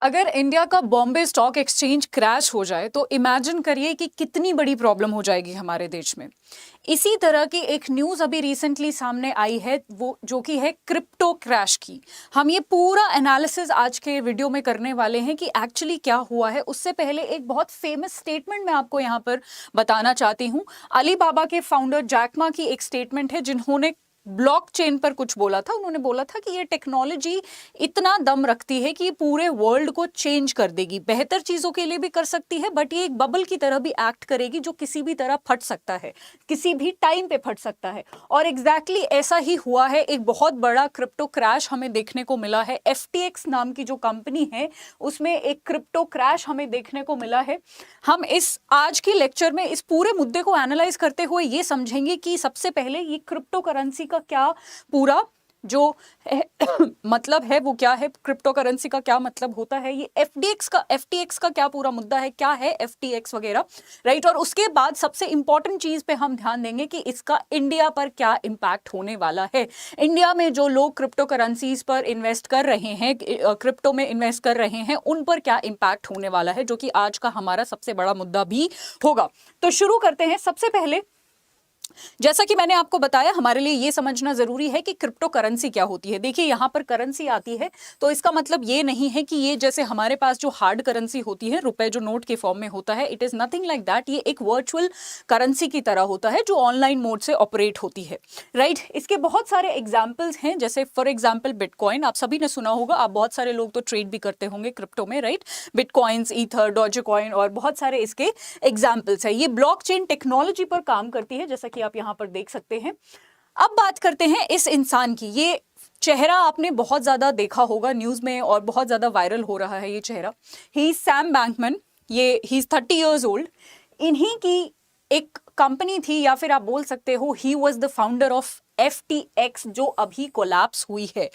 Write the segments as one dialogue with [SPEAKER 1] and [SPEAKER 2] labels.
[SPEAKER 1] अगर इंडिया का Bombay stock exchange crash हो जाए तो इमेजिन करिए कि कितनी बड़ी प्रॉब्लम हो जाएगी हमारे देश में। इसी तरह की एक न्यूज़ अभी रिसेंटली सामने आई है, वो जो कि है क्रिप्टो क्रैश की। हम ये पूरा एनालिसिस आज के वीडियो में करने वाले हैं कि एक्चुअली क्या हुआ है। उससे पहले एक बहुत फेमस स्टेटमेंट मैं आपको यहाँ पर बताना चाहती हूँ। अलीबाबा के फाउंडर जैक मा की एक स्टेटमेंट है, जिन्होंने ब्लॉकचेन पर कुछ बोला था। उन्होंने बोला था कि ये टेक्नोलॉजी इतना दम रखती है कि ये पूरे वर्ल्ड को चेंज कर देगी, बेहतर चीजों के लिए भी कर सकती है, बट ये एक बबल की तरह भी एक्ट करेगी जो किसी भी तरह फट सकता है, किसी भी टाइम पे फट सकता है। और एग्जैक्टली ऐसा ही हुआ है। एक बहुत बड़ा क्रिप्टो क्रैश हमें देखने को मिला है। FTX नाम की जो कंपनी है उसमें एक क्रिप्टो क्रैश हमें देखने को मिला है। हम इस आज के लेक्चर में इस पूरे मुद्दे को एनालाइज करते हुए ये समझेंगे कि सबसे पहले ये क्रिप्टो करेंसी का क्या पूरा जो मतलब है वो क्या है, क्रिप्टो करेंसी का क्या मतलब होता है, ये FTX का क्या पूरा मुद्दा है, क्या है FTX वगैरह, राइट। और उसके बाद सबसे इंपॉर्टेंट चीज पे हम ध्यान देंगे कि इसका इंडिया पर क्या इंपैक्ट होने वाला है। इंडिया में जो लोग क्रिप्टो करेंसीज पर इन्वेस्ट कर रहे हैं, क्रिप्टो में इन्वेस्ट कर रहे हैं, उन पर क्या इंपैक्ट होने वाला है, जो कि आज का हमारा सबसे बड़ा मुद्दा भी होगा। तो शुरू करते हैं। सबसे पहले जैसा कि मैंने आपको बताया, हमारे लिए यह समझना जरूरी है कि क्रिप्टो करेंसी क्या होती है। देखिए, यहां पर करेंसी आती है तो इसका मतलब ये नहीं है कि ये जैसे हमारे पास जो हार्ड करेंसी होती है, रुपए जो नोट के फॉर्म में होता है, it is nothing like that. ये एक वर्चुअल करेंसी की तरह होता है जो ऑनलाइन मोड से ऑपरेट होती है, राइट। इसके बहुत सारे एग्जाम्पल्स हैं, जैसे फॉर एग्जाम्पल बिटकॉइन, आप सभी ने सुना होगा, आप बहुत सारे लोग तो ट्रेड भी करते होंगे क्रिप्टो में, राइट। बिटकॉइंस, ईथर, डॉजकॉइन और बहुत सारे इसके एग्जाम्पल्स है। ये ब्लॉकचेन टेक्नोलॉजी पर काम करती है, जैसा कि आप यहां पर देख सकते हैं। अब बात करते हैं इस इंसान की। ये चेहरा आपने बहुत ज्यादा देखा होगा न्यूज में और बहुत ज्यादा वायरल हो रहा है ये चेहरा। He is Sam Bankman. ये ही इज 30 ईयर्स ओल्ड। इन्हीं की एक कंपनी थी, या फिर आप बोल सकते हो he was the founder of FTX, जो अभी कोलैप्स हुई है।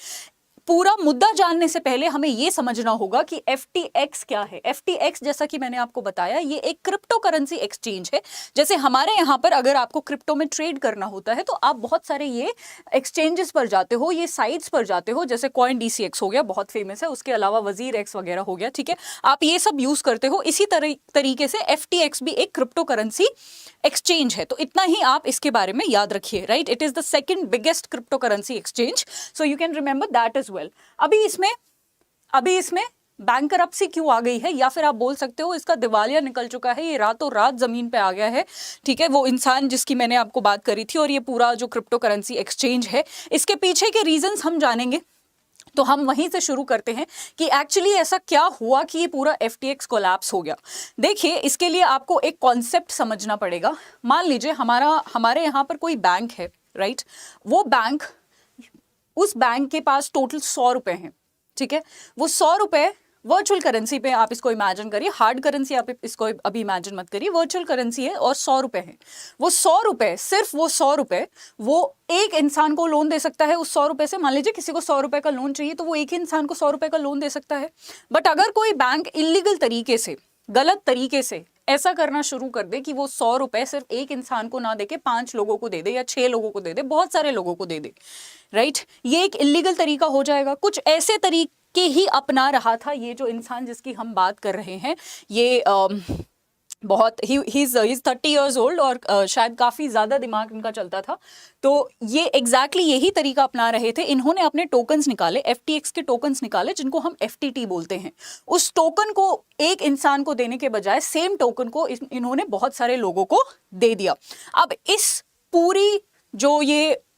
[SPEAKER 1] पूरा मुद्दा जानने से पहले हमें यह समझना होगा कि FTX क्या है। FTX, जैसा कि मैंने आपको बताया, ये एक क्रिप्टो करेंसी एक्सचेंज है। जैसे हमारे यहाँ पर अगर आपको क्रिप्टो में ट्रेड करना होता है तो आप बहुत सारे ये एक्सचेंजेस पर जाते हो, ये साइट्स पर जाते हो, जैसे कॉइन DCX हो गया, बहुत फेमस है। उसके अलावा वजीर एक्स वगैरह हो गया, ठीक है, आप ये सब यूज करते हो। इसी तरीके से FTX भी एक क्रिप्टो करेंसी एक्सचेंज है। तो इतना ही आप इसके बारे में याद रखिए, right. It is the second biggest cryptocurrency exchange, so you can remember that as well. अभी इसमें बैंकरप्सी क्यों आ गई है, या फिर आप बोल सकते हो इसका दिवालिया निकल चुका है, ये रातों रात जमीन पे आ गया है, ठीक है, वो इंसान जिसकी मैंने आपको बात करी थी। और ये पूरा जो क्रिप्टो करेंसी एक्सचेंज है, इसके पीछे के रीजंस हम जानेंगे। तो हम वहीं से शुरू करते हैं कि एक्चुअली ऐसा क्या हुआ कि ये पूरा FTX कोलैप्स हो गया। देखिए, इसके लिए आपको एक कॉन्सेप्ट समझना पड़ेगा। मान लीजिए हमारे यहाँ पर कोई बैंक है, राइट। वो बैंक, उस बैंक के पास टोटल 100 रुपए हैं, ठीक है। वो 100 रुपए वर्चुअल करेंसी पे आप इसको इमेजिन करिए, हार्ड करेंसी आप इसको अभी इमेजिन मत करिए, वर्चुअल करेंसी है और 100 रुपए है। वो 100 रुपए, सिर्फ वो 100 रुपए, वो एक इंसान को लोन दे सकता है उस 100 रुपए से। मान लीजिए किसी को 100 रुपए का लोन चाहिए तो वो एक ही इंसान को 100 रुपए का लोन दे सकता है। बट अगर कोई बैंक इलीगल तरीके से, गलत तरीके से ऐसा करना शुरू कर दे कि वो 100 रुपए सिर्फ एक इंसान को ना देके 5 लोगों को दे दे या 6 लोगों को दे दे, बहुत सारे लोगों को दे दे, राइट, ये एक इलीगल तरीका हो जाएगा। कुछ ऐसे तरीके ही अपना रहा था ये जो इंसान जिसकी हम बात कर रहे हैं। ये बहुत ही इज 30 ईयर्स ओल्ड और शायद काफ़ी ज़्यादा दिमाग इनका चलता था। तो ये एग्जैक्टली यही तरीका अपना रहे थे। इन्होंने अपने टोकन्स निकाले, FTX के टोकन्स निकाले, जिनको हम FTT बोलते हैं। उस टोकन को एक इंसान को देने के बजाय सेम टोकन को इन्होंने बहुत सारे लोगों को दे दिया। अब इस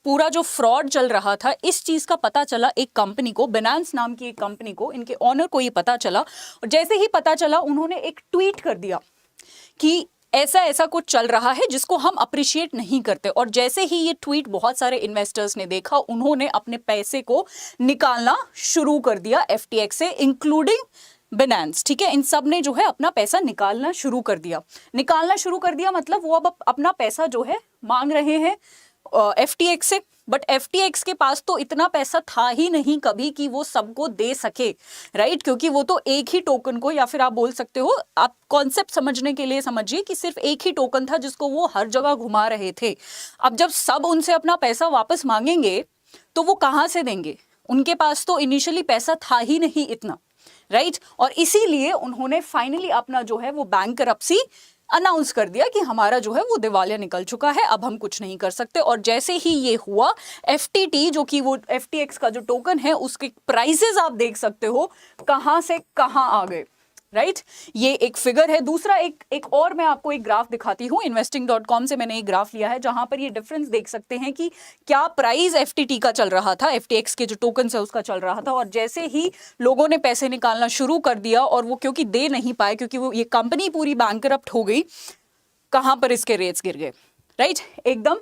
[SPEAKER 1] पूरा जो फ्रॉड चल रहा था, इस चीज का पता चला एक कंपनी को, बिनांस नाम की एक कंपनी को, इनके ऑनर को ये पता चला। और जैसे ही पता चला, उन्होंने एक ट्वीट कर दिया कि ऐसा ऐसा कुछ चल रहा है जिसको हम अप्रिशिएट नहीं करते। और जैसे ही ये ट्वीट बहुत सारे इन्वेस्टर्स ने देखा, उन्होंने अपने पैसे को निकालना शुरू कर दिया FTX से, इंक्लूडिंग बिनांस, ठीक है। इन सब ने जो है अपना पैसा निकालना शुरू कर दिया मतलब वो अब अपना पैसा जो है मांग रहे हैं FTX से। बट FTX के पास तो इतना पैसा था ही नहीं कभी कि वो सबको दे सके, राइट, क्योंकि वो तो एक ही टोकन को, या फिर आप बोल सकते हो, आप कॉन्सेप्ट समझने के लिए समझिए कि सिर्फ एक ही टोकन था जिसको वो हर जगह घुमा रहे थे। अब जब सब उनसे अपना पैसा वापस मांगेंगे तो वो कहाँ से देंगे? उनके पास तो इनिशियली पैसा था ही नहीं इतना, राइट। और इसीलिए उन्होंने फाइनली अपना जो है वो बैंकरप्सी अनाउंस कर दिया कि हमारा जो है वो दिवालिया निकल चुका है, अब हम कुछ नहीं कर सकते। और जैसे ही ये हुआ, FTT जो कि वो FTX का जो टोकन है उसके प्राइसेस आप देख सकते हो कहां से कहां आ गए, राइट। ये एक फिगर है। दूसरा एक और मैं आपको एक ग्राफ दिखाती हूँ, investing.com से मैंने एक ग्राफ लिया है जहां पर ये डिफरेंस देख सकते हैं कि क्या प्राइस FTT का चल रहा था, FTX के जो टोकन है उसका चल रहा था। और जैसे ही लोगों ने पैसे निकालना शुरू कर दिया और वो क्योंकि दे नहीं पाए, क्योंकि वो ये कंपनी पूरी बैंकरप्ट हो गई, कहां पर इसके रेट्स गिर गए, राइट। एकदम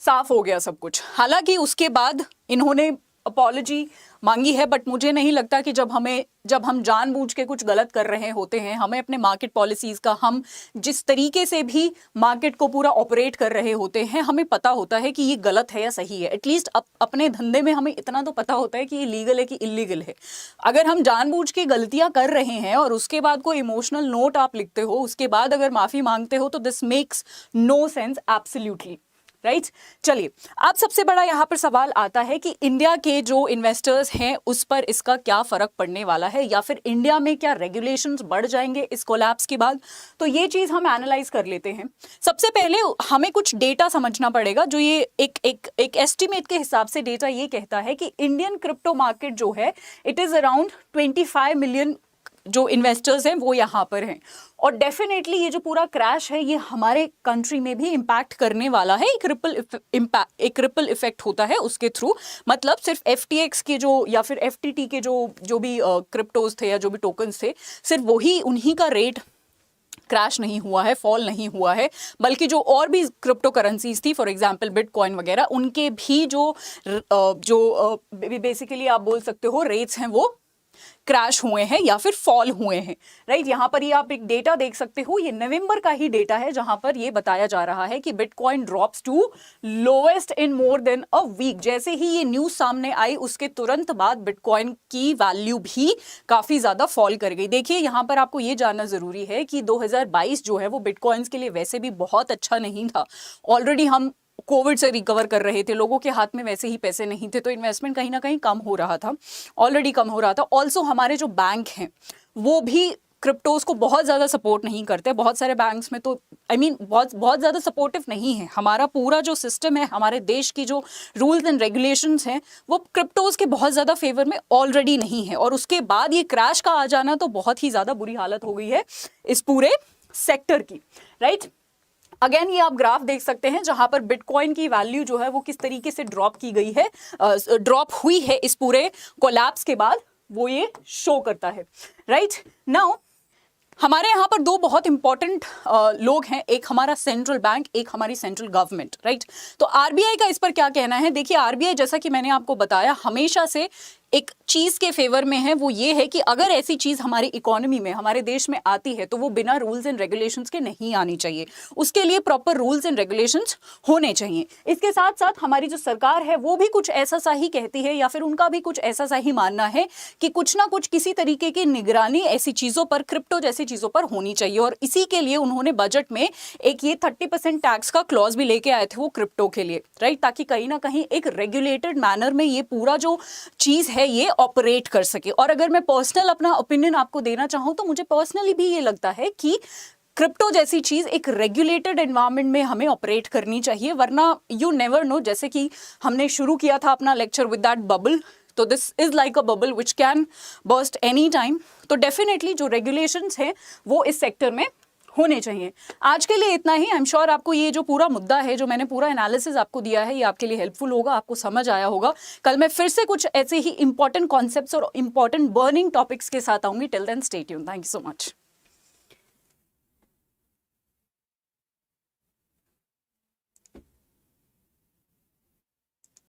[SPEAKER 1] साफ हो गया सब कुछ। हालांकि उसके बाद इन्होंने अपॉलॉजी मांगी है, बट मुझे नहीं लगता कि जब हम जानबूझ के कुछ गलत कर रहे होते हैं, हमें अपने मार्केट पॉलिसीज का, हम जिस तरीके से भी मार्केट को पूरा ऑपरेट कर रहे होते हैं, हमें पता होता है कि ये गलत है या सही है। एटलीस्ट अपने धंधे में हमें इतना तो पता होता है कि ये लीगल है कि इलीगल है। अगर हम जानबूझ के गलतियां कर रहे हैं और उसके बाद कोई इमोशनल नोट आप लिखते हो, उसके बाद अगर माफी मांगते हो, तो this makes no sense absolutely, right. चलिए, अब सबसे बड़ा यहाँ पर सवाल आता है कि इंडिया के जो इन्वेस्टर्स हैं उस पर इसका क्या फर्क पड़ने वाला है, या फिर इंडिया में क्या रेगुलेशंस बढ़ जाएंगे इस कोलैप्स के बाद। तो ये चीज हम एनालाइज कर लेते हैं। सबसे पहले हमें कुछ डेटा समझना पड़ेगा, जो ये एक एस्टिमेट के हिसाब से डेटा ये कहता है कि इंडियन क्रिप्टो मार्केट जो है, इट इज अराउंड 25 मिलियन जो इन्वेस्टर्स हैं वो यहाँ पर हैं। और डेफिनेटली ये जो पूरा क्रैश है ये हमारे कंट्री में भी इम्पैक्ट करने वाला है। एक रिपल इफेक्ट होता है उसके थ्रू, मतलब सिर्फ FTX के जो या फिर FTT के जो भी क्रिप्टोज थे या जो भी टोकन्स थे, सिर्फ वही उन्हीं का रेट क्रैश नहीं हुआ है, फॉल नहीं हुआ है, बल्कि जो और भी क्रिप्टो करेंसीज थी, फॉर एग्जांपल बिटकॉइन वगैरह, उनके भी जो बेसिकली आप बोल सकते हो रेट्स हैं वो क्रैश हुए हैं या फिर फॉल हुए हैं, राइट। यहां पर ये आप एक डेटा देख सकते हो, ये नवंबर का ही डेटा है जहां पर ये बताया जा रहा है कि Bitcoin drops to lowest in more than a week. जैसे ही ये न्यूज सामने आई उसके तुरंत बाद बिटकॉइन की वैल्यू भी काफी ज्यादा फॉल कर गई। देखिए, यहां पर आपको ये जानना जरूरी है कि 2022 जो है वो बिटकॉइंस के लिए वैसे भी बहुत अच्छा नहीं था। ऑलरेडी हम कोविड से रिकवर कर रहे थे, लोगों के हाथ में वैसे ही पैसे नहीं थे, तो इन्वेस्टमेंट कहीं ना कहीं कम हो रहा था, ऑलरेडी कम हो रहा था। ऑल्सो हमारे जो बैंक हैं वो भी क्रिप्टोज को बहुत ज़्यादा सपोर्ट नहीं करते। बहुत सारे बैंक्स में तो बहुत ज़्यादा सपोर्टिव नहीं है। हमारा पूरा जो सिस्टम है, हमारे देश की जो रूल्स एंड रेगुलेशंस हैं, वो क्रिप्टोज के बहुत ज़्यादा फेवर में ऑलरेडी नहीं है। और उसके बाद ये क्रैश का आ जाना, तो बहुत ही ज़्यादा बुरी हालत हो गई है इस पूरे सेक्टर की, राइट। अगेन ये आप ग्राफ देख सकते हैं जहां पर बिटकॉइन की वैल्यू जो है वो किस तरीके से ड्रॉप की गई है, ड्रॉप हुई है इस पूरे कोलैप्स के बाद, वो ये शो करता है, राइट। नाउ हमारे यहाँ पर दो बहुत इंपॉर्टेंट लोग हैं, एक हमारा सेंट्रल बैंक, एक हमारी सेंट्रल गवर्नमेंट, राइट। तो RBI का इस पर क्या कहना है? देखिए, RBI जैसा कि मैंने आपको बताया हमेशा से एक चीज के फेवर में है, वो ये है कि अगर ऐसी चीज हमारी इकोनॉमी में, हमारे देश में आती है, तो वो बिना रूल्स एंड रेगुलेशंस के नहीं आनी चाहिए। उसके लिए प्रॉपर रूल्स एंड रेगुलेशंस होने चाहिए। इसके साथ साथ हमारी जो सरकार है वो भी कुछ ऐसा सा ही कहती है, या फिर उनका भी कुछ ऐसा सा ही मानना है कि कुछ ना कुछ किसी तरीके की निगरानी ऐसी चीजों पर, क्रिप्टो जैसी चीजों पर होनी चाहिए। और इसी के लिए उन्होंने बजट में एक ये 30% टैक्स का क्लॉज भी लेके आए थे वो क्रिप्टो के लिए, राइट, ताकि कहीं ना कहीं एक रेगुलेटेड मैनर में ये पूरा जो चीज है ये ऑपरेट कर सके। और अगर मैं पर्सनल अपना ओपिनियन आपको देना चाहूं, तो मुझे पर्सनली भी ये लगता है कि क्रिप्टो जैसी चीज एक रेगुलेटेड एनवायरनमेंट में हमें ऑपरेट करनी चाहिए, वरना यू नेवर नो। जैसे कि हमने शुरू किया था अपना लेक्चर विद दैट बबल, तो this is like a bubble which can burst any time. तो डेफिनेटली जो रेगुलेशंस हैं वो इस सेक्टर में होने चाहिए। आज के लिए इतना ही। आई एम श्योर आपको ये जो पूरा मुद्दा है, जो मैंने पूरा एनालिसिस आपको दिया है, ये आपके लिए हेल्पफुल होगा, आपको समझ आया होगा। कल मैं फिर से कुछ ऐसे ही इंपॉर्टेंट कॉन्सेप्ट्स और इंपॉर्टेंट बर्निंग टॉपिक्स के साथ आऊंगी। Till then stay tuned. Thank you so much.